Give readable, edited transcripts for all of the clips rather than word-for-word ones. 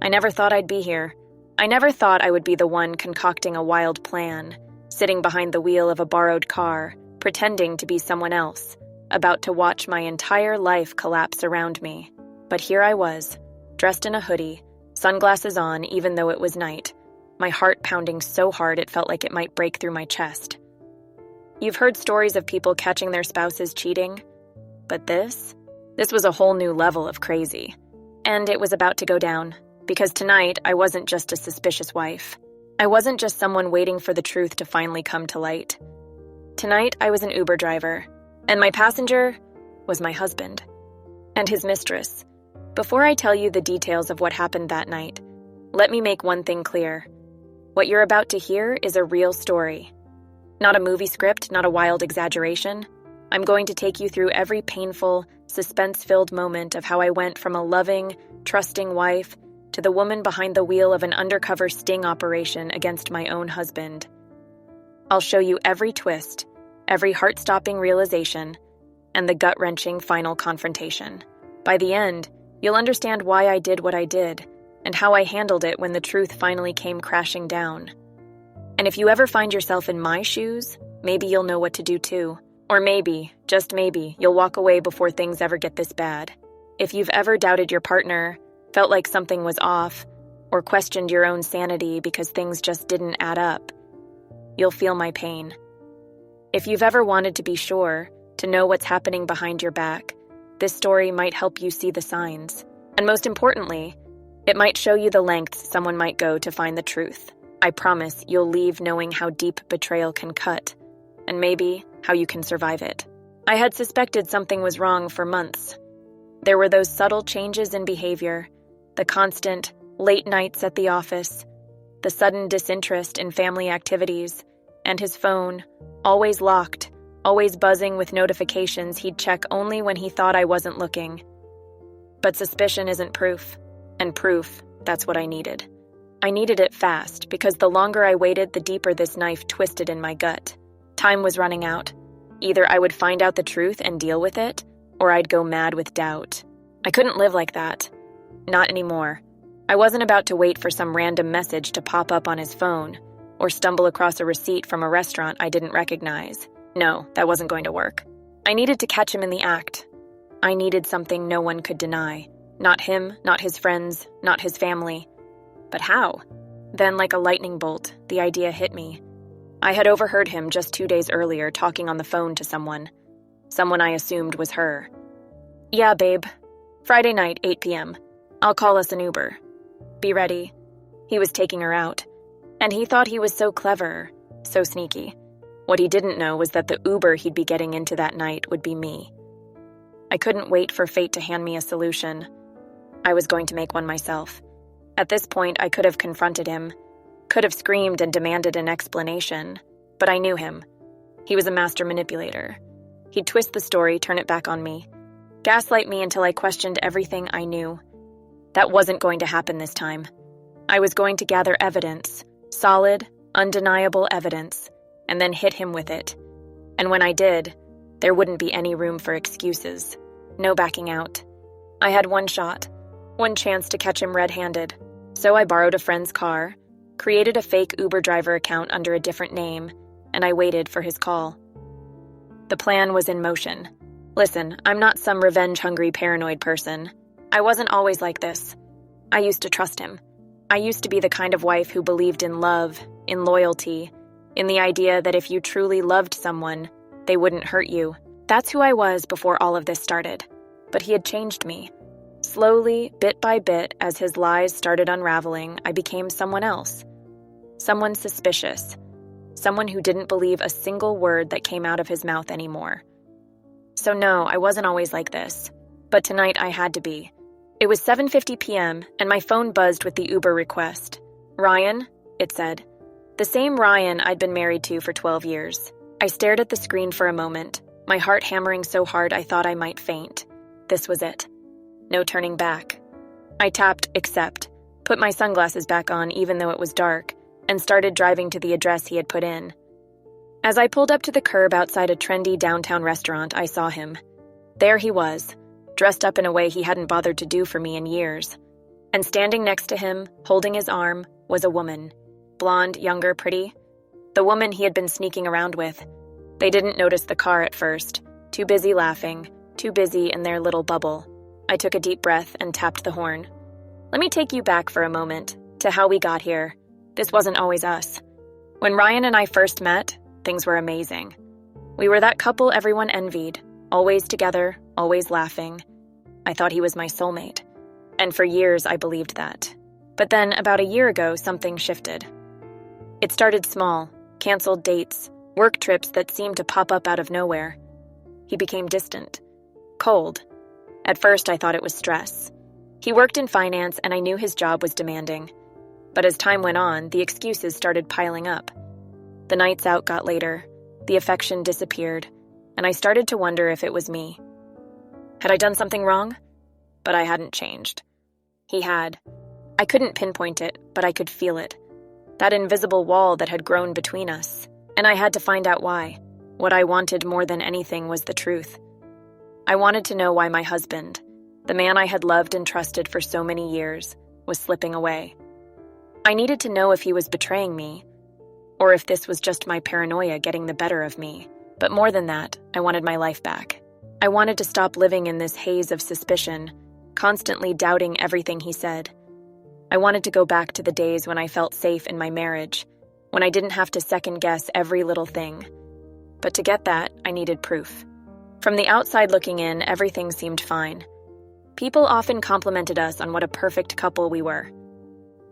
I never thought I'd be here. I never thought I would be the one concocting a wild plan, sitting behind the wheel of a borrowed car, pretending to be someone else, about to watch my entire life collapse around me. But here I was, dressed in a hoodie, sunglasses on even though it was night, my heart pounding so hard it felt like it might break through my chest. You've heard stories of people catching their spouses cheating, but this was a whole new level of crazy. And it was about to go down, because tonight I wasn't just a suspicious wife. I wasn't just someone waiting for the truth to finally come to light. Tonight I was an Uber driver, and my passenger was my husband and his mistress. Before I tell you the details of what happened that night, let me make one thing clear. What you're about to hear is a real story. Not a movie script, not a wild exaggeration. I'm going to take you through every painful, suspense-filled moment of how I went from a loving, trusting wife to the woman behind the wheel of an undercover sting operation against my own husband. I'll show you every twist, every heart-stopping realization, and the gut-wrenching final confrontation. By the end, you'll understand why I did what I did, and how I handled it when the truth finally came crashing down. And if you ever find yourself in my shoes, maybe you'll know what to do too. Or maybe, just maybe, you'll walk away before things ever get this bad. If you've ever doubted your partner, felt like something was off, or questioned your own sanity because things just didn't add up, you'll feel my pain. If you've ever wanted to be sure, to know what's happening behind your back, this story might help you see the signs. And most importantly, it might show you the lengths someone might go to find the truth. I promise you'll leave knowing how deep betrayal can cut, and maybe how you can survive it. I had suspected something was wrong for months. There were those subtle changes in behavior, the constant late nights at the office, the sudden disinterest in family activities, and his phone, always locked, always buzzing with notifications he'd check only when he thought I wasn't looking. But suspicion isn't proof, and proof, that's what I needed. I needed it fast, because the longer I waited, the deeper this knife twisted in my gut. Time was running out. Either I would find out the truth and deal with it, or I'd go mad with doubt. I couldn't live like that. Not anymore. I wasn't about to wait for some random message to pop up on his phone, or stumble across a receipt from a restaurant I didn't recognize. No, that wasn't going to work. I needed to catch him in the act. I needed something no one could deny. Not him, not his friends, not his family. But how? Then, like a lightning bolt, the idea hit me. I had overheard him just 2 days earlier talking on the phone to someone. Someone I assumed was her. "Yeah, babe. Friday night, 8 p.m. I'll call us an Uber. Be ready." He was taking her out. And he thought he was so clever, so sneaky. What he didn't know was that the Uber he'd be getting into that night would be me. I couldn't wait for fate to hand me a solution. I was going to make one myself. At this point, I could have confronted him, could have screamed and demanded an explanation, but I knew him. He was a master manipulator. He'd twist the story, turn it back on me, gaslight me until I questioned everything I knew. That wasn't going to happen this time. I was going to gather evidence, solid, undeniable evidence, and then hit him with it. And when I did, there wouldn't be any room for excuses. No backing out. I had one shot, one chance to catch him red-handed. So I borrowed a friend's car, created a fake Uber driver account under a different name, and I waited for his call. The plan was in motion. Listen, I'm not some revenge-hungry, paranoid person. I wasn't always like this. I used to trust him. I used to be the kind of wife who believed in love, in loyalty, in the idea that if you truly loved someone, they wouldn't hurt you. That's who I was before all of this started. But he had changed me. Slowly, bit by bit, as his lies started unraveling, I became someone else. Someone suspicious. Someone who didn't believe a single word that came out of his mouth anymore. So no, I wasn't always like this. But tonight I had to be. It was 7:50 p.m., and my phone buzzed with the Uber request. "Ryan," it said. The same Ryan I'd been married to for 12 years. I stared at the screen for a moment, my heart hammering so hard I thought I might faint. This was it. No turning back. I tapped accept, put my sunglasses back on even though it was dark, and started driving to the address he had put in. As I pulled up to the curb outside a trendy downtown restaurant, I saw him. There he was, dressed up in a way he hadn't bothered to do for me in years. And standing next to him, holding his arm, was a woman. Blonde, younger, pretty. The woman he had been sneaking around with. They didn't notice the car at first. Too busy laughing, too busy in their little bubble. I took a deep breath and tapped the horn. Let me take you back for a moment to how we got here. This wasn't always us. When Ryan and I first met, things were amazing. We were that couple everyone envied, always together, always laughing. I thought he was my soulmate. And for years, I believed that. But then, about a year ago, something shifted. It started small, canceled dates, work trips that seemed to pop up out of nowhere. He became distant, cold. At first, I thought it was stress. He worked in finance, and I knew his job was demanding. But as time went on, the excuses started piling up. The nights out got later, the affection disappeared, and I started to wonder if it was me. Had I done something wrong? But I hadn't changed. He had. I couldn't pinpoint it, but I could feel it. That invisible wall that had grown between us. And I had to find out why. What I wanted more than anything was the truth. I wanted to know why my husband, the man I had loved and trusted for so many years, was slipping away. I needed to know if he was betraying me, or if this was just my paranoia getting the better of me. But more than that, I wanted my life back. I wanted to stop living in this haze of suspicion, constantly doubting everything he said. I wanted to go back to the days when I felt safe in my marriage, when I didn't have to second-guess every little thing. But to get that, I needed proof. From the outside looking in, everything seemed fine. People often complimented us on what a perfect couple we were.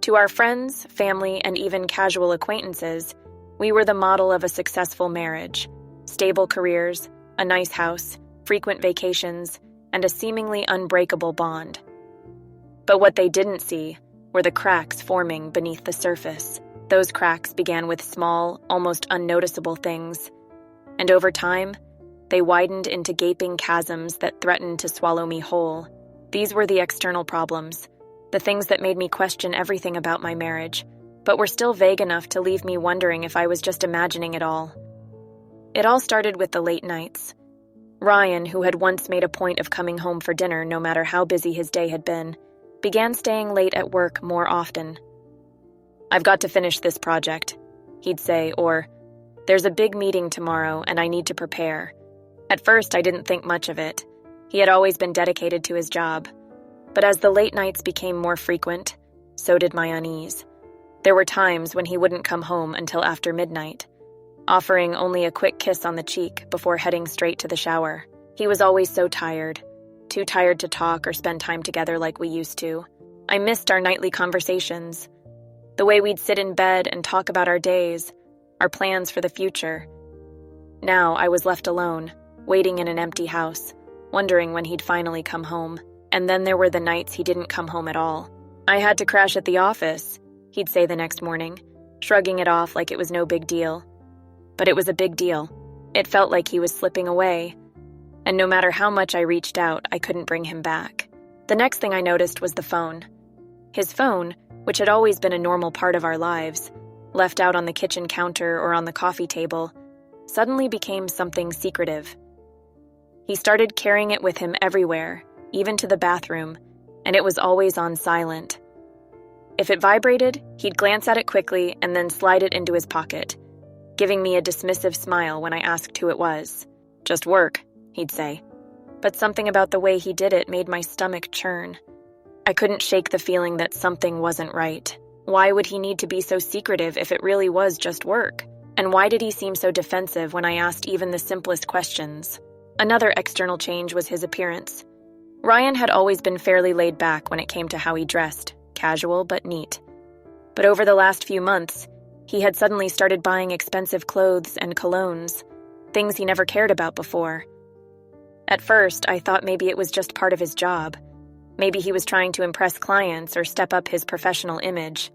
To our friends, family, and even casual acquaintances, we were the model of a successful marriage, stable careers, a nice house, frequent vacations, and a seemingly unbreakable bond. But what they didn't see were the cracks forming beneath the surface. Those cracks began with small, almost unnoticeable things, and over time, they widened into gaping chasms that threatened to swallow me whole. These were the external problems, the things that made me question everything about my marriage, but were still vague enough to leave me wondering if I was just imagining it all. It all started with the late nights. Ryan, who had once made a point of coming home for dinner no matter how busy his day had been, began staying late at work more often. "I've got to finish this project," he'd say, or, "There's a big meeting tomorrow and I need to prepare." At first, I didn't think much of it. He had always been dedicated to his job. But as the late nights became more frequent, so did my unease. There were times when he wouldn't come home until after midnight, offering only a quick kiss on the cheek before heading straight to the shower. He was always so tired, too tired to talk or spend time together like we used to. I missed our nightly conversations, the way we'd sit in bed and talk about our days, our plans for the future. Now I was left alone, waiting in an empty house, wondering when he'd finally come home. And then there were the nights he didn't come home at all. "I had to crash at the office," he'd say the next morning, shrugging it off like it was no big deal. But it was a big deal. It felt like he was slipping away. And no matter how much I reached out, I couldn't bring him back. The next thing I noticed was the phone. His phone, which had always been a normal part of our lives, left out on the kitchen counter or on the coffee table, suddenly became something secretive. He started carrying it with him everywhere, even to the bathroom, and it was always on silent. If it vibrated, he'd glance at it quickly and then slide it into his pocket, giving me a dismissive smile when I asked who it was. "Just work," he'd say. But something about the way he did it made my stomach churn. I couldn't shake the feeling that something wasn't right. Why would he need to be so secretive if it really was just work? And why did he seem so defensive when I asked even the simplest questions? Another external change was his appearance. Ryan had always been fairly laid back when it came to how he dressed, casual but neat. But over the last few months, he had suddenly started buying expensive clothes and colognes, things he never cared about before. At first, I thought maybe it was just part of his job. Maybe he was trying to impress clients or step up his professional image.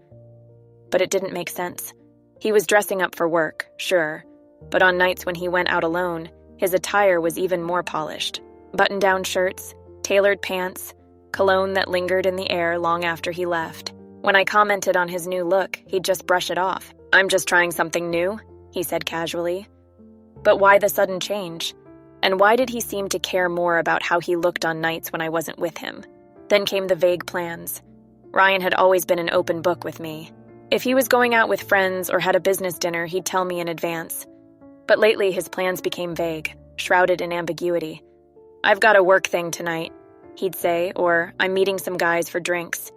But it didn't make sense. He was dressing up for work, sure, but on nights when he went out alone, his attire was even more polished. Button-down shirts, tailored pants, cologne that lingered in the air long after he left. When I commented on his new look, he'd just brush it off. "I'm just trying something new," he said casually. But why the sudden change? And why did he seem to care more about how he looked on nights when I wasn't with him? Then came the vague plans. Ryan had always been an open book with me. If he was going out with friends or had a business dinner, he'd tell me in advance. But lately, his plans became vague, shrouded in ambiguity. "I've got a work thing tonight," he'd say, or "I'm meeting some guys for drinks."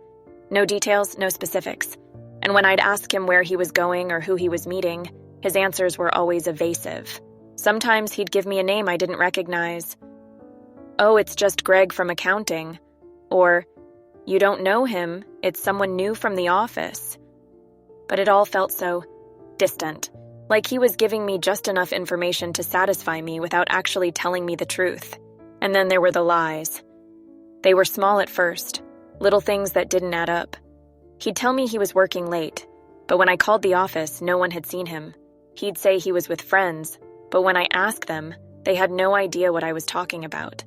No details, no specifics. And when I'd ask him where he was going or who he was meeting, his answers were always evasive. Sometimes he'd give me a name I didn't recognize. "Oh, it's just Greg from accounting." Or, "You don't know him, it's someone new from the office." But it all felt so distant, like he was giving me just enough information to satisfy me without actually telling me the truth. And then there were the lies. They were small at first, little things that didn't add up. He'd tell me he was working late, but when I called the office, no one had seen him. He'd say he was with friends, but when I asked them, they had no idea what I was talking about.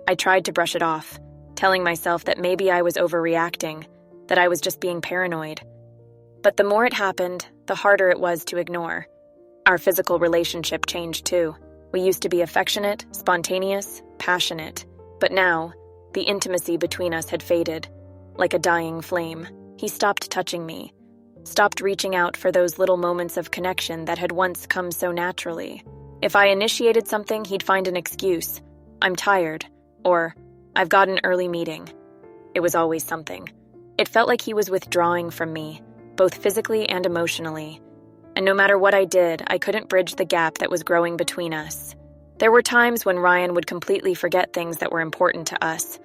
I tried to brush it off, telling myself that maybe I was overreacting, that I was just being paranoid. But the more it happened, the harder it was to ignore. Our physical relationship changed too. We used to be affectionate, spontaneous, passionate. But now, the intimacy between us had faded, like a dying flame. He stopped touching me, stopped reaching out for those little moments of connection that had once come so naturally. If I initiated something, he'd find an excuse. "I'm tired," or "I've got an early meeting." It was always something. It felt like he was withdrawing from me, both physically and emotionally. And no matter what I did, I couldn't bridge the gap that was growing between us. There were times when Ryan would completely forget things that were important to us.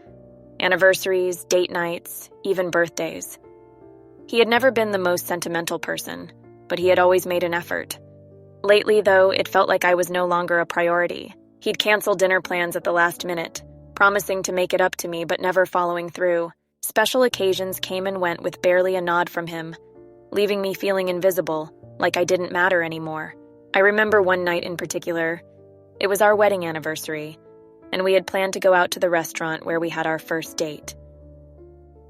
Anniversaries, date nights, even birthdays. He had never been the most sentimental person, but he had always made an effort. Lately, though, it felt like I was no longer a priority. He'd cancel dinner plans at the last minute, promising to make it up to me but never following through. Special occasions came and went with barely a nod from him, leaving me feeling invisible, like I didn't matter anymore. I remember one night in particular. It was our wedding anniversary, and we had planned to go out to the restaurant where we had our first date.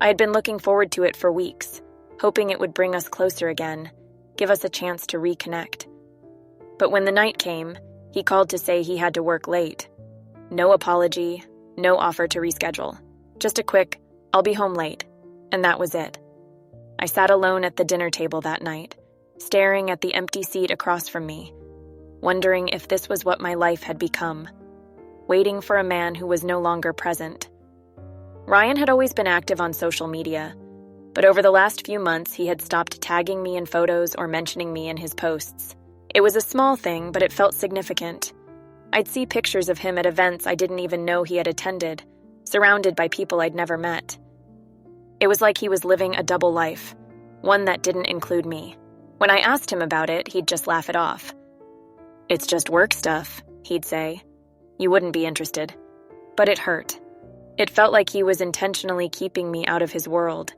I had been looking forward to it for weeks, hoping it would bring us closer again, give us a chance to reconnect. But when the night came, he called to say he had to work late. No apology, no offer to reschedule. Just a quick, "I'll be home late," and that was it. I sat alone at the dinner table that night, staring at the empty seat across from me, wondering if this was what my life had become, waiting for a man who was no longer present. Ryan had always been active on social media, but over the last few months he had stopped tagging me in photos or mentioning me in his posts. It was a small thing, but it felt significant. I'd see pictures of him at events I didn't even know he had attended, surrounded by people I'd never met. It was like he was living a double life, one that didn't include me. When I asked him about it, he'd just laugh it off. "It's just work stuff," he'd say. "You wouldn't be interested." But it hurt. It felt like he was intentionally keeping me out of his world,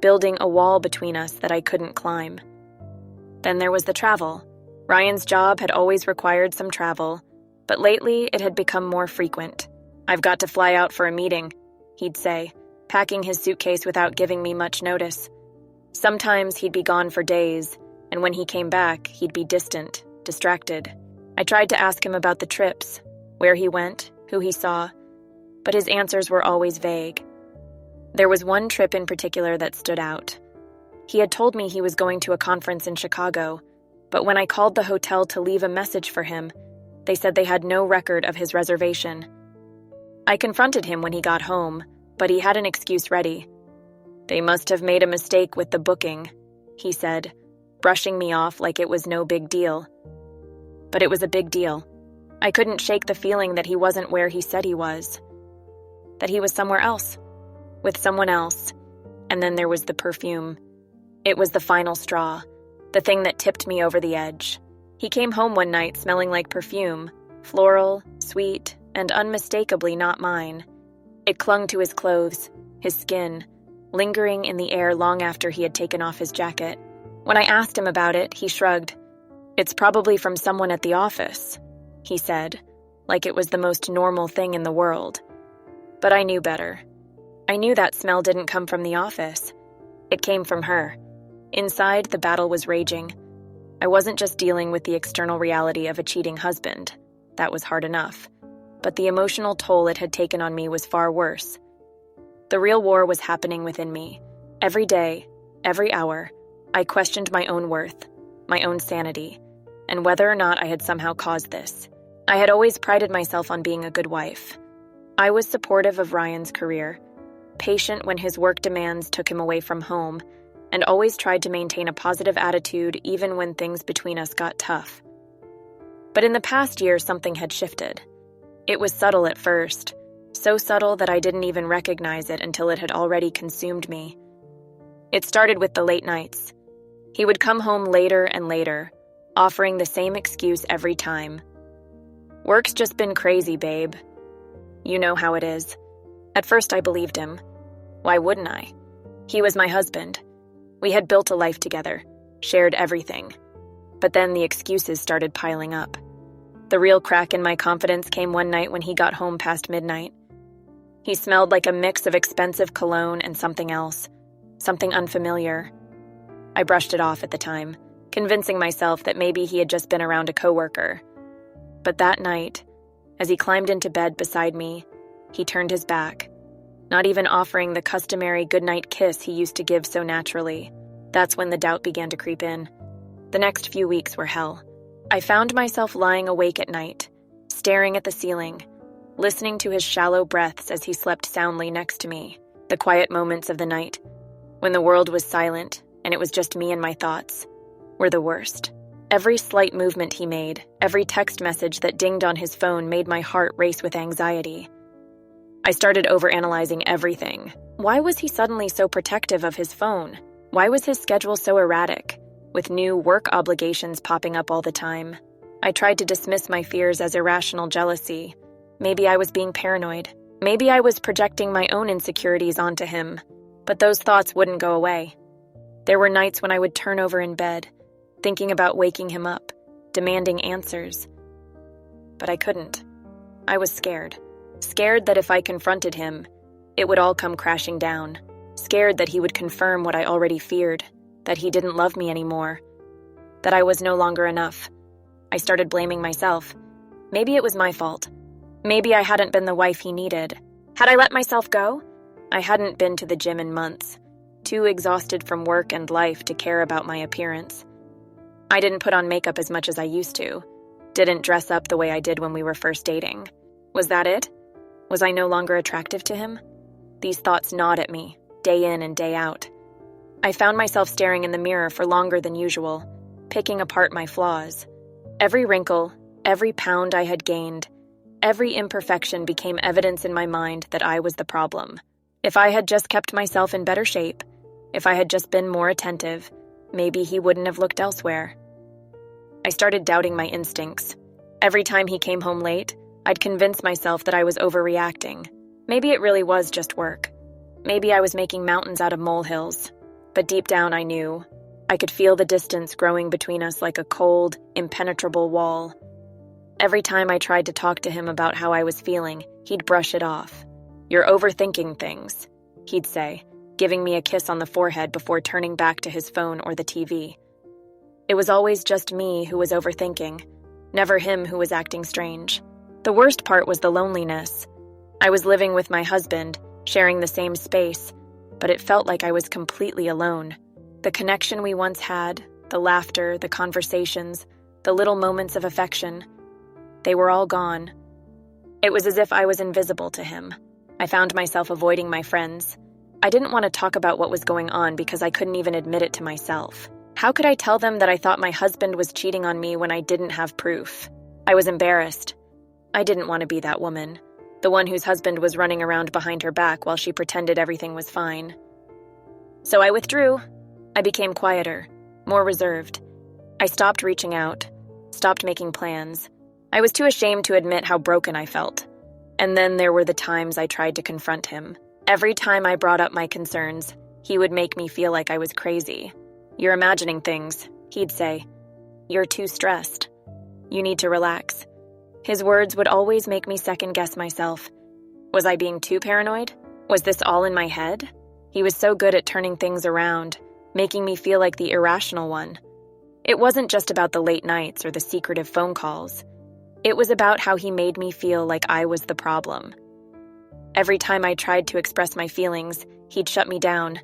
building a wall between us that I couldn't climb. Then there was the travel. Ryan's job had always required some travel, but lately it had become more frequent. "I've got to fly out for a meeting," he'd say, packing his suitcase without giving me much notice. Sometimes he'd be gone for days, and when he came back, he'd be distant, distracted. I tried to ask him about the trips, where he went, who he saw, but his answers were always vague. There was one trip in particular that stood out. He had told me he was going to a conference in Chicago, but when I called the hotel to leave a message for him, they said they had no record of his reservation. I confronted him when he got home, but he had an excuse ready. "They must have made a mistake with the booking," he said, brushing me off like it was no big deal. But it was a big deal. I couldn't shake the feeling that he wasn't where he said he was, that he was somewhere else, with someone else. And then there was the perfume. It was the final straw, the thing that tipped me over the edge. He came home one night smelling like perfume, floral, sweet, and unmistakably not mine. It clung to his clothes, his skin, lingering in the air long after he had taken off his jacket. When I asked him about it, he shrugged. "It's probably from someone at the office," he said, like it was the most normal thing in the world. But I knew better. I knew that smell didn't come from the office. It came from her. Inside, the battle was raging. I wasn't just dealing with the external reality of a cheating husband. That was hard enough. But the emotional toll it had taken on me was far worse. The real war was happening within me, Every day, every hour, I questioned my own worth, my own sanity, and whether or not I had somehow caused this. I had always prided myself on being a good wife. I was supportive of Ryan's career, patient when his work demands took him away from home, and always tried to maintain a positive attitude even when things between us got tough. But in the past year, something had shifted. It was subtle at first, so subtle that I didn't even recognize it until it had already consumed me. It started with the late nights. He would come home later and later, offering the same excuse every time. "Work's just been crazy, babe." You know how it is. At first I believed him. Why wouldn't I? He was my husband. We had built a life together, shared everything. But then the excuses started piling up. The real crack in my confidence came one night when he got home past midnight. He smelled like a mix of expensive cologne and something else, something unfamiliar. I brushed it off at the time, convincing myself that maybe he had just been around a coworker. But that night, as he climbed into bed beside me, he turned his back, not even offering the customary goodnight kiss he used to give so naturally. That's when the doubt began to creep in. The next few weeks were hell. I found myself lying awake at night, staring at the ceiling, listening to his shallow breaths as he slept soundly next to me. The quiet moments of the night, when the world was silent and it was just me and my thoughts, were the worst. Every slight movement he made, every text message that dinged on his phone made my heart race with anxiety. I started overanalyzing everything. Why was he suddenly so protective of his phone? Why was his schedule so erratic, with new work obligations popping up all the time? I tried to dismiss my fears as irrational jealousy. Maybe I was being paranoid. Maybe I was projecting my own insecurities onto him. But those thoughts wouldn't go away. There were nights when I would turn over in bed, thinking about waking him up, demanding answers. But I couldn't. I was scared. Scared that if I confronted him, it would all come crashing down. Scared that he would confirm what I already feared, that he didn't love me anymore, that I was no longer enough. I started blaming myself. Maybe it was my fault. Maybe I hadn't been the wife he needed. Had I let myself go? I hadn't been to the gym in months, too exhausted from work and life to care about my appearance. I didn't put on makeup as much as I used to, didn't dress up the way I did when we were first dating. Was that it? Was I no longer attractive to him? These thoughts gnawed at me, day in and day out. I found myself staring in the mirror for longer than usual, picking apart my flaws. Every wrinkle, every pound I had gained, every imperfection became evidence in my mind that I was the problem. If I had just kept myself in better shape, if I had just been more attentive, maybe he wouldn't have looked elsewhere. I started doubting my instincts. Every time he came home late, I'd convince myself that I was overreacting. Maybe it really was just work. Maybe I was making mountains out of molehills. But deep down I knew. I could feel the distance growing between us like a cold, impenetrable wall. Every time I tried to talk to him about how I was feeling, he'd brush it off. "You're overthinking things," he'd say, giving me a kiss on the forehead before turning back to his phone or the TV. It was always just me who was overthinking, never him who was acting strange. The worst part was the loneliness. I was living with my husband, sharing the same space, but it felt like I was completely alone. The connection we once had, the laughter, the conversations, the little moments of affection, they were all gone. It was as if I was invisible to him. I found myself avoiding my friends. I didn't want to talk about what was going on because I couldn't even admit it to myself. How could I tell them that I thought my husband was cheating on me when I didn't have proof? I was embarrassed. I didn't want to be that woman, the one whose husband was running around behind her back while she pretended everything was fine. So I withdrew. I became quieter, more reserved. I stopped reaching out, stopped making plans. I was too ashamed to admit how broken I felt. And then there were the times I tried to confront him. Every time I brought up my concerns, he would make me feel like I was crazy. "You're imagining things," he'd say. "You're too stressed. You need to relax." His words would always make me second-guess myself. Was I being too paranoid? Was this all in my head? He was so good at turning things around, making me feel like the irrational one. It wasn't just about the late nights or the secretive phone calls. It was about how he made me feel like I was the problem. Every time I tried to express my feelings, he'd shut me down,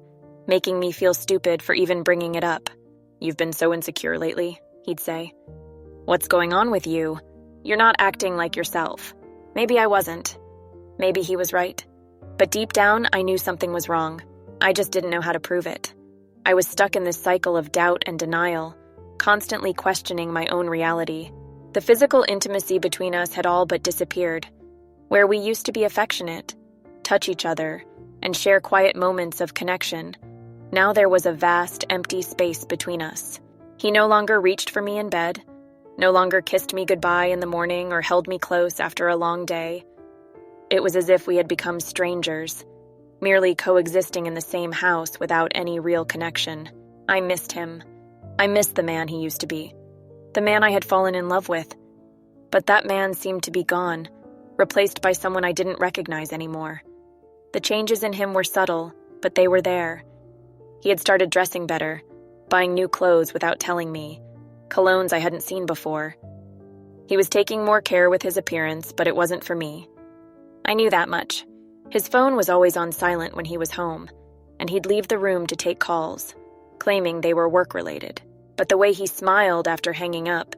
making me feel stupid for even bringing it up. "You've been so insecure lately," he'd say. "What's going on with you? You're not acting like yourself." Maybe I wasn't. Maybe he was right. But deep down, I knew something was wrong. I just didn't know how to prove it. I was stuck in this cycle of doubt and denial, constantly questioning my own reality. The physical intimacy between us had all but disappeared. Where we used to be affectionate, touch each other, and share quiet moments of connection, now there was a vast, empty space between us. He no longer reached for me in bed, no longer kissed me goodbye in the morning or held me close after a long day. It was as if we had become strangers, merely coexisting in the same house without any real connection. I missed him. I missed the man he used to be, the man I had fallen in love with. But that man seemed to be gone, replaced by someone I didn't recognize anymore. The changes in him were subtle, but they were there. He had started dressing better, buying new clothes without telling me, colognes I hadn't seen before. He was taking more care with his appearance, but it wasn't for me. I knew that much. His phone was always on silent when he was home, and he'd leave the room to take calls, claiming they were work-related. But the way he smiled after hanging up,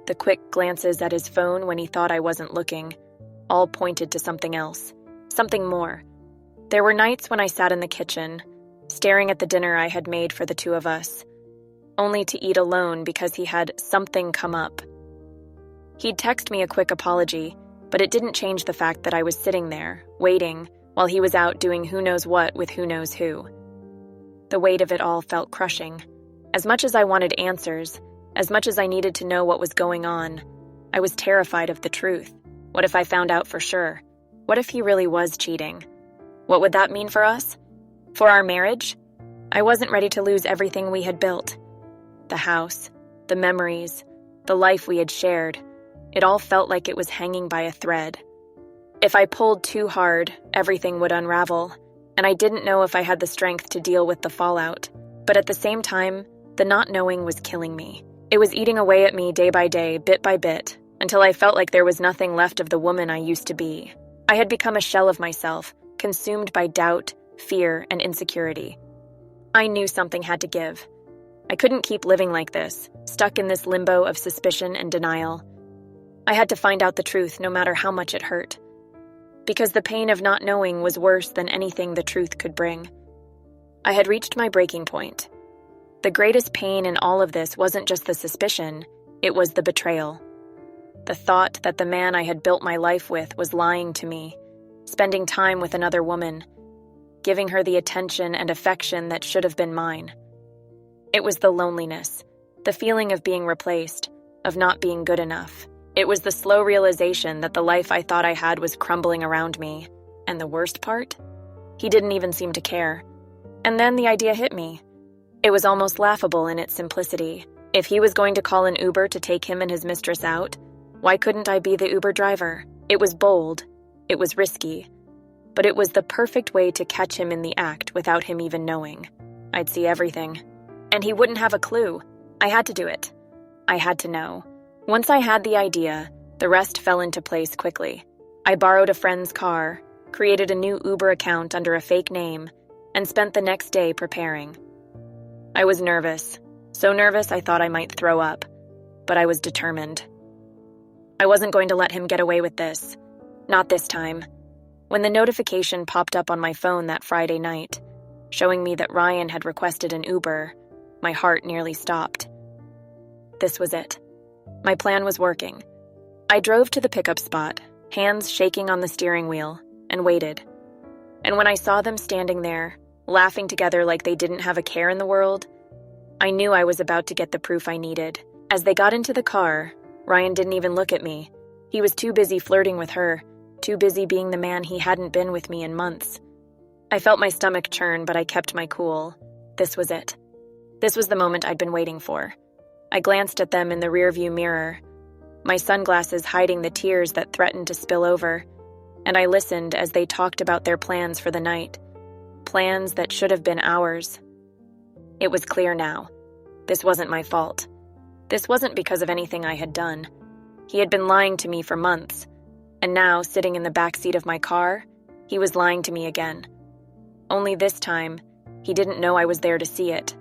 the quick glances at his phone when he thought I wasn't looking, all pointed to something else, something more. There were nights when I sat in the kitchen, staring at the dinner I had made for the two of us, only to eat alone because he had something come up. He'd text me a quick apology, but it didn't change the fact that I was sitting there, waiting, while he was out doing who knows what with who knows who. The weight of it all felt crushing. As much as I wanted answers, as much as I needed to know what was going on, I was terrified of the truth. What if I found out for sure? What if he really was cheating? What would that mean for us? For our marriage? I wasn't ready to lose everything we had built. The house, the memories, the life we had shared. It all felt like it was hanging by a thread. If I pulled too hard, everything would unravel, and I didn't know if I had the strength to deal with the fallout. But at the same time, the not knowing was killing me. It was eating away at me day by day, bit by bit, until I felt like there was nothing left of the woman I used to be. I had become a shell of myself, consumed by doubt, fear, and insecurity. I knew something had to give. I couldn't keep living like this, stuck in this limbo of suspicion and denial. I had to find out the truth no matter how much it hurt. Because the pain of not knowing was worse than anything the truth could bring. I had reached my breaking point. The greatest pain in all of this wasn't just the suspicion, it was the betrayal. The thought that the man I had built my life with was lying to me, spending time with another woman, giving her the attention and affection that should have been mine. It was the loneliness, the feeling of being replaced, of not being good enough. It was the slow realization that the life I thought I had was crumbling around me. And the worst part? He didn't even seem to care. And then the idea hit me. It was almost laughable in its simplicity. If he was going to call an Uber to take him and his mistress out, why couldn't I be the Uber driver? It was bold. It was risky. But it was the perfect way to catch him in the act without him even knowing. I'd see everything. And he wouldn't have a clue. I had to do it. I had to know. Once I had the idea, the rest fell into place quickly. I borrowed a friend's car, created a new Uber account under a fake name, and spent the next day preparing. I was nervous, so nervous I thought I might throw up, but I was determined. I wasn't going to let him get away with this. Not this time. When the notification popped up on my phone that Friday night, showing me that Ryan had requested an Uber, my heart nearly stopped. This was it. My plan was working. I drove to the pickup spot, hands shaking on the steering wheel, and waited. And when I saw them standing there, laughing together like they didn't have a care in the world, I knew I was about to get the proof I needed. As they got into the car, Ryan didn't even look at me. He was too busy flirting with her, too busy being the man he hadn't been with me in months. I felt my stomach churn, but I kept my cool. This was it. This was the moment I'd been waiting for. I glanced at them in the rearview mirror, my sunglasses hiding the tears that threatened to spill over, and I listened as they talked about their plans for the night, plans that should have been ours. It was clear now. This wasn't my fault. This wasn't because of anything I had done. He had been lying to me for months, and now, sitting in the back seat of my car, he was lying to me again. Only this time, He didn't know I was there to see it.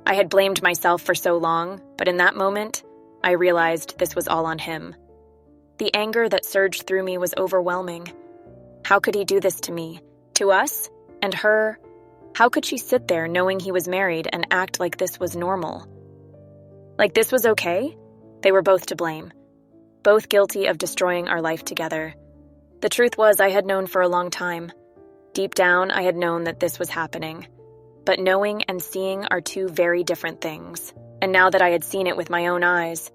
I had blamed myself for so long, but in that moment, I realized this was all on him. The anger that surged through me was overwhelming. How could he do this to me? To us? And her? How could she sit there knowing he was married and act like this was normal? Like this was okay? They were both to blame. Both guilty of destroying our life together. The truth was, I had known for a long time. Deep down, I had known that this was happening. But knowing and seeing are two very different things. And now that I had seen it with my own eyes,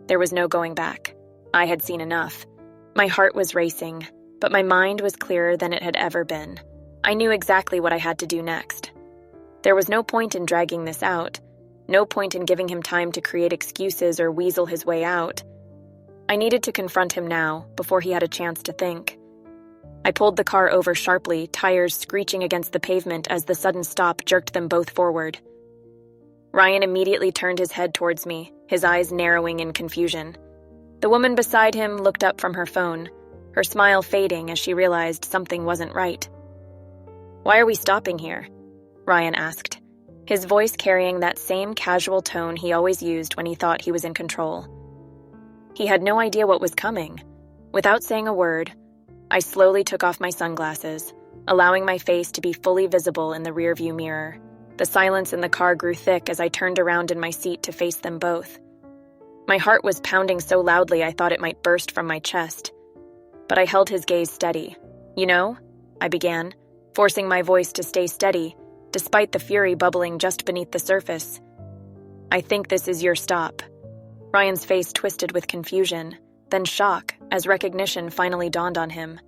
there was no going back. I had seen enough. My heart was racing, but my mind was clearer than it had ever been. I knew exactly what I had to do next. There was no point in dragging this out. No point in giving him time to create excuses or weasel his way out. I needed to confront him now, before he had a chance to think. I pulled the car over sharply, tires screeching against the pavement as the sudden stop jerked them both forward. Ryan immediately turned his head towards me, his eyes narrowing in confusion. The woman beside him looked up from her phone, her smile fading as she realized something wasn't right. "Why are we stopping here?" Ryan asked, his voice carrying that same casual tone he always used when he thought he was in control. He had no idea what was coming. Without saying a word, I slowly took off my sunglasses, allowing my face to be fully visible in the rearview mirror. The silence in the car grew thick as I turned around in my seat to face them both. My heart was pounding so loudly I thought it might burst from my chest. But I held his gaze steady. "You know," I began, forcing my voice to stay steady, despite the fury bubbling just beneath the surface. "I think this is your stop." Ryan's face twisted with confusion, then shock, as recognition finally dawned on him.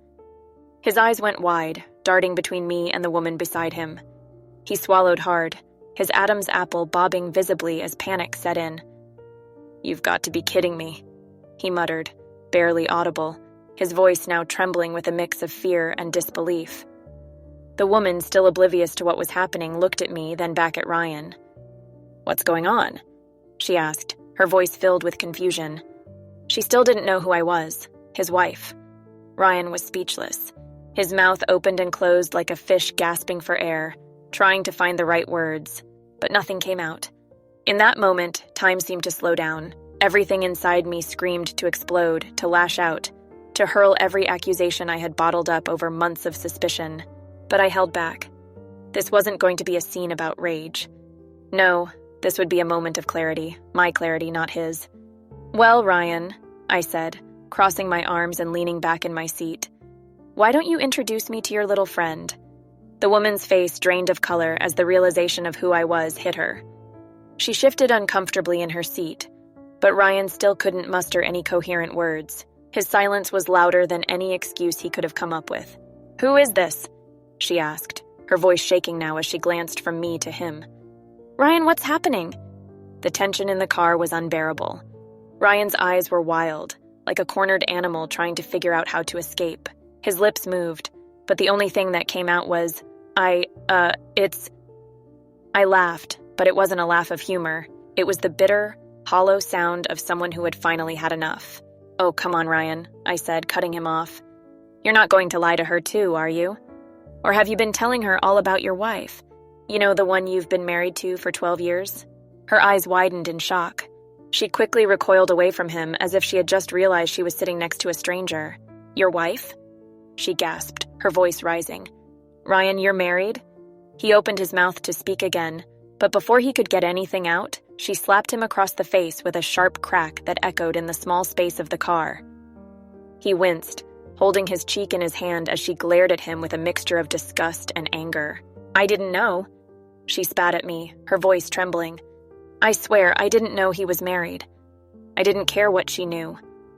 His eyes went wide, darting between me and the woman beside him. He swallowed hard, his Adam's apple bobbing visibly as panic set in. "You've got to be kidding me," he muttered, barely audible, his voice now trembling with a mix of fear and disbelief. The woman, still oblivious to what was happening, looked at me, then back at Ryan. "What's going on?" she asked, her voice filled with confusion. She still didn't know who I was, his wife. Ryan was speechless. His mouth opened and closed like a fish gasping for air, trying to find the right words, but nothing came out. In that moment, time seemed to slow down. Everything inside me screamed to explode, to lash out, to hurl every accusation I had bottled up over months of suspicion. But I held back. This wasn't going to be a scene about rage. No, this would be a moment of clarity, my clarity, not his. "Well, Ryan," I said, crossing my arms and leaning back in my seat, "why don't you introduce me to your little friend?" The woman's face drained of color as the realization of who I was hit her. She shifted uncomfortably in her seat, but Ryan still couldn't muster any coherent words. His silence was louder than any excuse he could have come up with. "Who is this?" she asked, her voice shaking now as she glanced from me to him. "Ryan, what's happening?" The tension in the car was unbearable. Ryan's eyes were wild, like a cornered animal trying to figure out how to escape. His lips moved, but the only thing that came out was, I laughed, but it wasn't a laugh of humor. It was the bitter, hollow sound of someone who had finally had enough. "Oh, come on, Ryan," I said, cutting him off. "You're not going to lie to her too, are you? Or have you been telling her all about your wife? You know, the one you've been married to for 12 years? Her eyes widened in shock. She quickly recoiled away from him as if she had just realized she was sitting next to a stranger. "Your wife?" she gasped, her voice rising. "Ryan, you're married?" He opened his mouth to speak again, but before he could get anything out, she slapped him across the face with a sharp crack that echoed in the small space of the car. He winced, holding his cheek in his hand as she glared at him with a mixture of disgust and anger. "I didn't know." She spat at me, her voice trembling. "I swear, I didn't know he was married. I didn't care what she knew.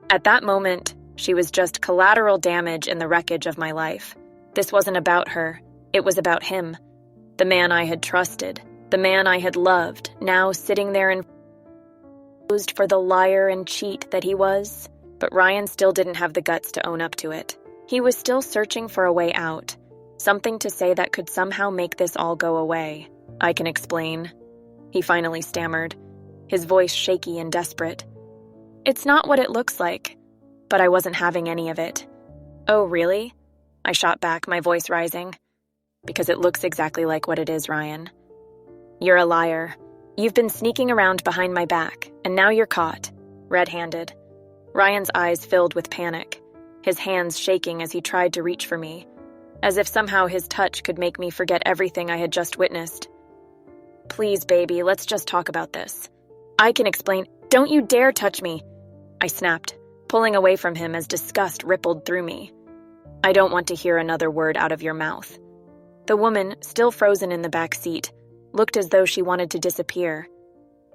At that moment, she was just collateral damage in the wreckage of my life. This wasn't about her. It was about him. The man I had trusted, the man I had loved, now sitting there and posed for the liar and cheat that he was. But Ryan still didn't have the guts to own up to it. He was still searching for a way out, something to say that could somehow make this all go away. "I can explain," he finally stammered, his voice shaky and desperate. "It's not what it looks like," but I wasn't having any of it. "Oh, really?" I shot back, my voice rising. because it looks exactly like what it is, Ryan. You're a liar. You've been sneaking around behind my back, and now you're caught, red-handed. Ryan's eyes filled with panic, his hands shaking as he tried to reach for me, as if somehow his touch could make me forget everything I had just witnessed. Please, baby, let's just talk about this. I can explain. Don't you dare touch me, I snapped, pulling away from him as disgust rippled through me. I don't want to hear another word out of your mouth. The woman, still frozen in the back seat, looked as though she wanted to disappear.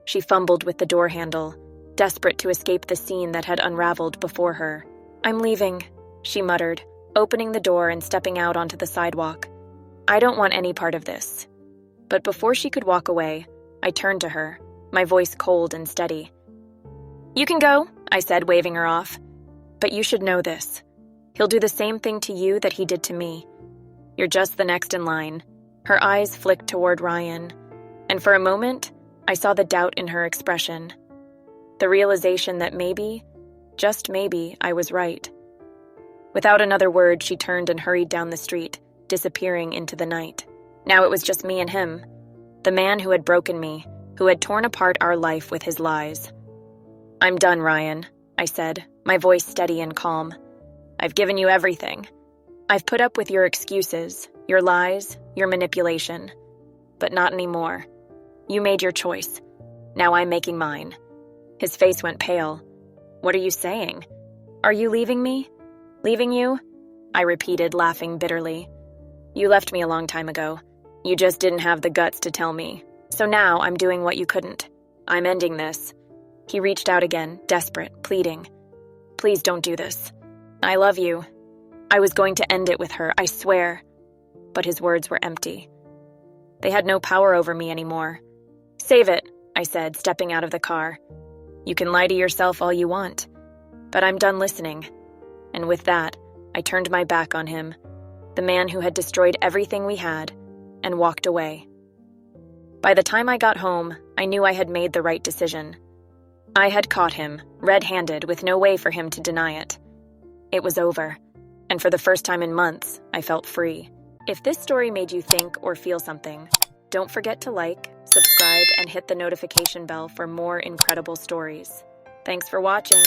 She fumbled with the door handle, desperate to escape the scene that had unraveled before her. I'm leaving, she muttered, opening the door and stepping out onto the sidewalk. I don't want any part of this. But before she could walk away, I turned to her, my voice cold and steady. You can go, I said, waving her off. But you should know this. He'll do the same thing to you that he did to me. You're just the next in line. Her eyes flicked toward Ryan, and for a moment, I saw the doubt in her expression. The realization that maybe, just maybe, I was right. Without another word, she turned and hurried down the street, disappearing into the night. Now it was just me and him, the man who had broken me, who had torn apart our life with his lies. I'm done, Ryan, I said, my voice steady and calm. I've given you everything. I've put up with your excuses, your lies, your manipulation. But not anymore. You made your choice. Now I'm making mine. His face went pale. What are you saying? Are you leaving me? Leaving you? I repeated, laughing bitterly. You left me a long time ago. You just didn't have the guts to tell me. So now I'm doing what you couldn't. I'm ending this. He reached out again, desperate, pleading. Please don't do this. I love you. I was going to end it with her, I swear. But his words were empty. They had no power over me anymore. Save it, I said, stepping out of the car. You can lie to yourself all you want, but I'm done listening. And with that, I turned my back on him, the man who had destroyed everything we had, and walked away. By the time I got home, I knew I had made the right decision. I had caught him, red-handed, with no way for him to deny it. It was over, and for the first time in months, I felt free. If this story made you think or feel something, don't forget to like, subscribe, and hit the notification bell for more incredible stories. Thanks for watching.